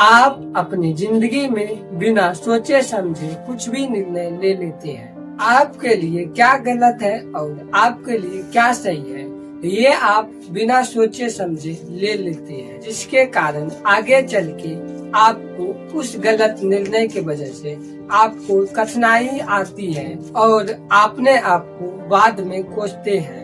आप अपनी जिंदगी में बिना सोचे समझे कुछ भी निर्णय ले लेते हैं। आपके लिए क्या गलत है और आपके लिए क्या सही है, ये आप बिना सोचे समझे ले लेते हैं, जिसके कारण आगे चल के आपको उस गलत निर्णय की वजह से आपको कठिनाई आती है और आपने आपको बाद में कोसते हैं।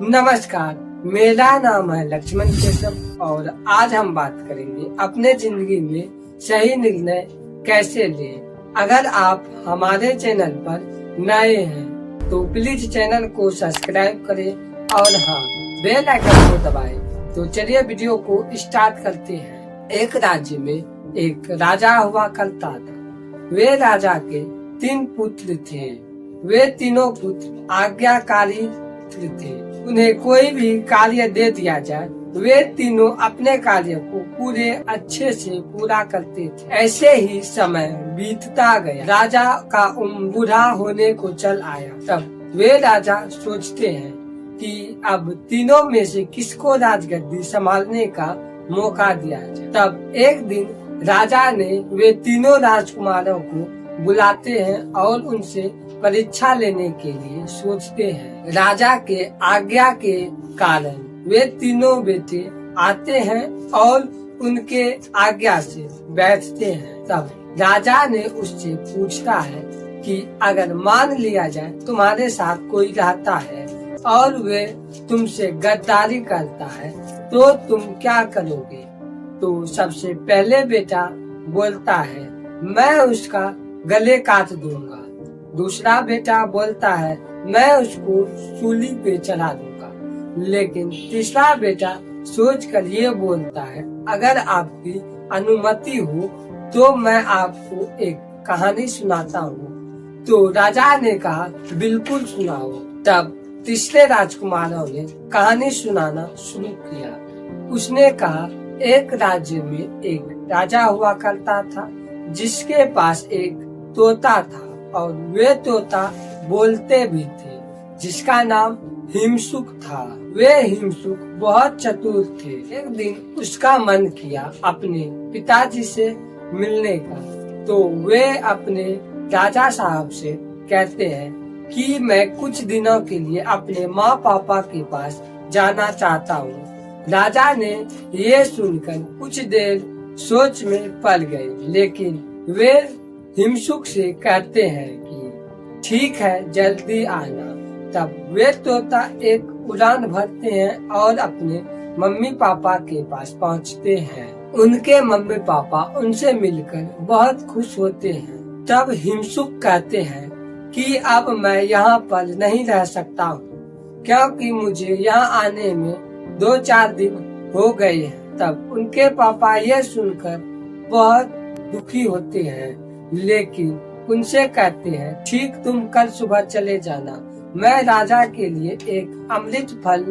नमस्कार, मेरा नाम है लक्ष्मण केशव और आज हम बात करेंगे अपने जिंदगी में सही निर्णय कैसे लें। अगर आप हमारे चैनल पर नए हैं तो प्लीज चैनल को सब्सक्राइब करें और हाँ, बेल आइकन को दबाएं। तो चलिए वीडियो को स्टार्ट करते हैं। एक राज्य में एक राजा हुआ करता था। वे राजा के 3 पुत्र थे। वे तीनों पुत्र आज्ञाकारी थे। उन्हें कोई भी कार्य दे दिया जाए, वे तीनों अपने कार्य को पूरे अच्छे से पूरा करते थे। ऐसे ही समय बीतता गया। राजा का उम्र बूढ़ा होने को चल आया। तब वे राजा सोचते हैं कि अब तीनों में से किसको राजगद्दी संभालने का मौका दिया जाए। तब एक दिन राजा ने वे तीनों राजकुमारों को बुलाते हैं और उनसे परीक्षा लेने के लिए सोचते हैं। राजा के आज्ञा के कारण वे तीनों बेटे आते हैं और उनके आज्ञा से बैठते हैं। तब राजा ने उससे पूछता है कि अगर मान लिया जाए तुम्हारे साथ कोई रहता है और वे तुमसे गद्दारी करता है तो तुम क्या करोगे। तो सबसे पहले बेटा बोलता है, मैं उसका गले काट दूंगा। दूसरा बेटा बोलता है, मैं उसको सूली पे चढ़ा दूंगा। लेकिन तीसरा बेटा सोचकर ये बोलता है, अगर आपकी अनुमति हो तो मैं आपको एक कहानी सुनाता हूँ। तो राजा ने कहा, बिल्कुल सुनाओ। तब तीसरे राजकुमारों ने कहानी सुनाना शुरू किया। उसने कहा, एक राज्य में एक राजा हुआ करता था जिसके पास एक तोता था और वे तोता बोलते भी थे, जिसका नाम हिमसुक था। वे हिमसुक बहुत चतुर थे। एक दिन उसका मन किया अपने पिताजी से मिलने का। तो वे अपने राजा साहब से कहते हैं कि मैं कुछ दिनों के लिए अपने माँ पापा के पास जाना चाहता हूँ। राजा ने ये सुनकर कुछ देर सोच में पड़ गए, लेकिन वे हिमसुक से कहते हैं कि ठीक है, जल्दी आना। तब वे तोता एक उड़ान भरते हैं और अपने मम्मी पापा के पास पहुंचते हैं। उनके मम्मी पापा उनसे मिलकर बहुत खुश होते हैं। तब हिमसुक कहते हैं कि अब मैं यहाँ पर नहीं रह सकता हूँ, क्योंकि मुझे यहाँ आने में 2-4 दिन हो गए हैं। तब उनके पापा यह सुनकर बहुत दुखी होते हैं, लेकिन उनसे कहते हैं, ठीक, तुम कल सुबह चले जाना। मैं राजा के लिए एक अमृत फल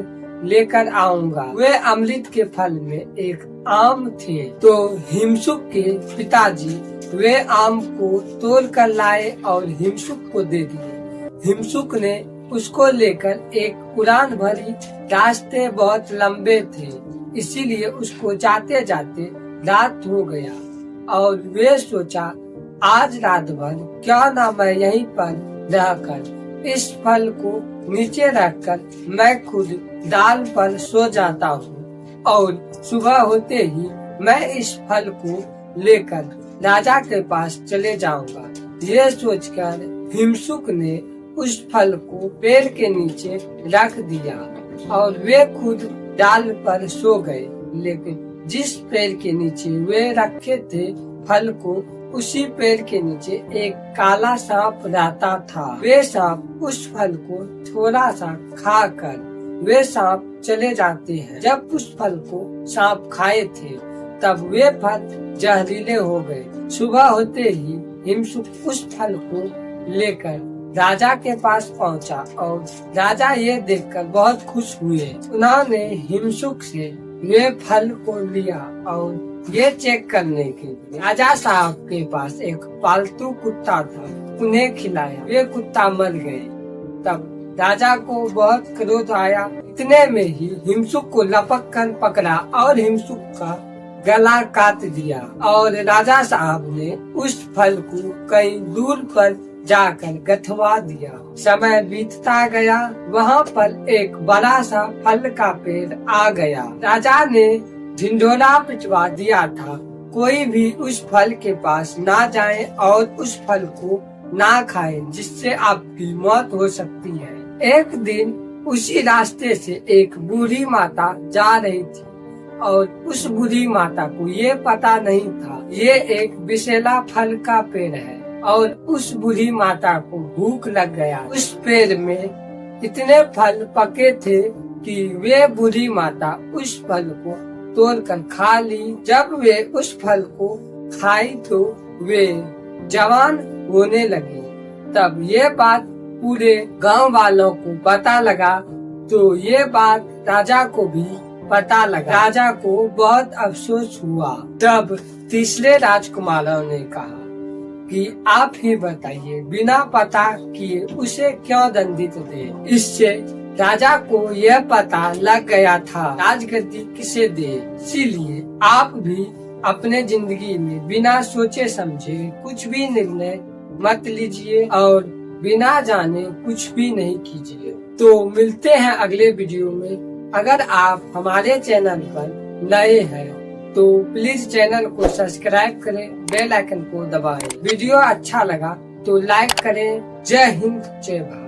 लेकर आऊंगा। वे अमृत के फल में एक आम थे। तो हिमसुक के पिताजी वे आम को तोड़ कर लाए और हिमसुक को दे दिए। हिमसुक ने उसको लेकर एक उड़ान भरी। रास्ते बहुत लंबे थे, इसीलिए उसको जाते जाते रात हो गया और वे सोचा, आज रात भर क्यों ना मैं यहीं पर रहकर इस फल को नीचे रखकर मैं खुद डाल पर सो जाता हूँ और सुबह होते ही मैं इस फल को लेकर राजा के पास चले जाऊंगा। ये सोचकर हिमसुक ने उस फल को पेड़ के नीचे रख दिया और वे खुद डाल पर सो गए। लेकिन जिस पेड़ के नीचे वे रखे थे फल को, उसी पेड़ के नीचे एक काला सांप रहता था। वे सांप उस फल को थोड़ा सा खाकर वे सांप चले जाते हैं। जब उस फल को सांप खाए थे तब वे फल जहरीले हो गए। सुबह होते ही हिमसुक उस फल को लेकर राजा के पास पहुंचा और राजा ये देखकर बहुत खुश हुए। उन्होंने हिमसुक से वे फल को लिया और ये चेक करने के लिए राजा साहब के पास एक पालतू कुत्ता था, उन्हें खिलाया। वे कुत्ता मर गए। तब राजा को बहुत क्रोध आया। इतने में ही हिमसुक को लपक कर पकड़ा और हिमसुक का गला काट दिया और राजा साहब ने उस फल को कहीं दूर पर जाकर गथवा दिया। समय बीतता गया, वहाँ पर एक बड़ा सा फल का पेड़ आ गया। राजा ने ढिंढोरा पिटवा दिया था, कोई भी उस फल के पास ना जाए और उस फल को ना खाए, जिससे आपकी मौत हो सकती है। एक दिन उसी रास्ते से एक बूढ़ी माता जा रही थी और उस बूढ़ी माता को ये पता नहीं था ये एक विषैला फल का पेड़ है और उस बूढ़ी माता को भूख लग गया। उस पेड़ में इतने फल पके थे कि वे बूढ़ी माता उस फल को तोड़कर खा ली। जब वे उस फल को खाई तो वे जवान होने लगे। तब ये बात पूरे गांव वालों को पता लगा, तो ये बात राजा को भी पता लगा। राजा को बहुत अफसोस हुआ। तब तीसरे राजकुमारों ने कहा कि आप ही बताइए, बिना पता किए उसे क्यों दंडित दे। इससे राजा को यह पता लग गया था राजगद्दी किसे दे। इसीलिए आप भी अपने जिंदगी में बिना सोचे समझे कुछ भी निर्णय मत लीजिए और बिना जाने कुछ भी नहीं कीजिए। तो मिलते हैं अगले वीडियो में। अगर आप हमारे चैनल पर नए हैं तो प्लीज चैनल को सब्सक्राइब करें, बेल आइकन को दबाएं। वीडियो अच्छा लगा तो लाइक करें। जय हिंद, जय भारत।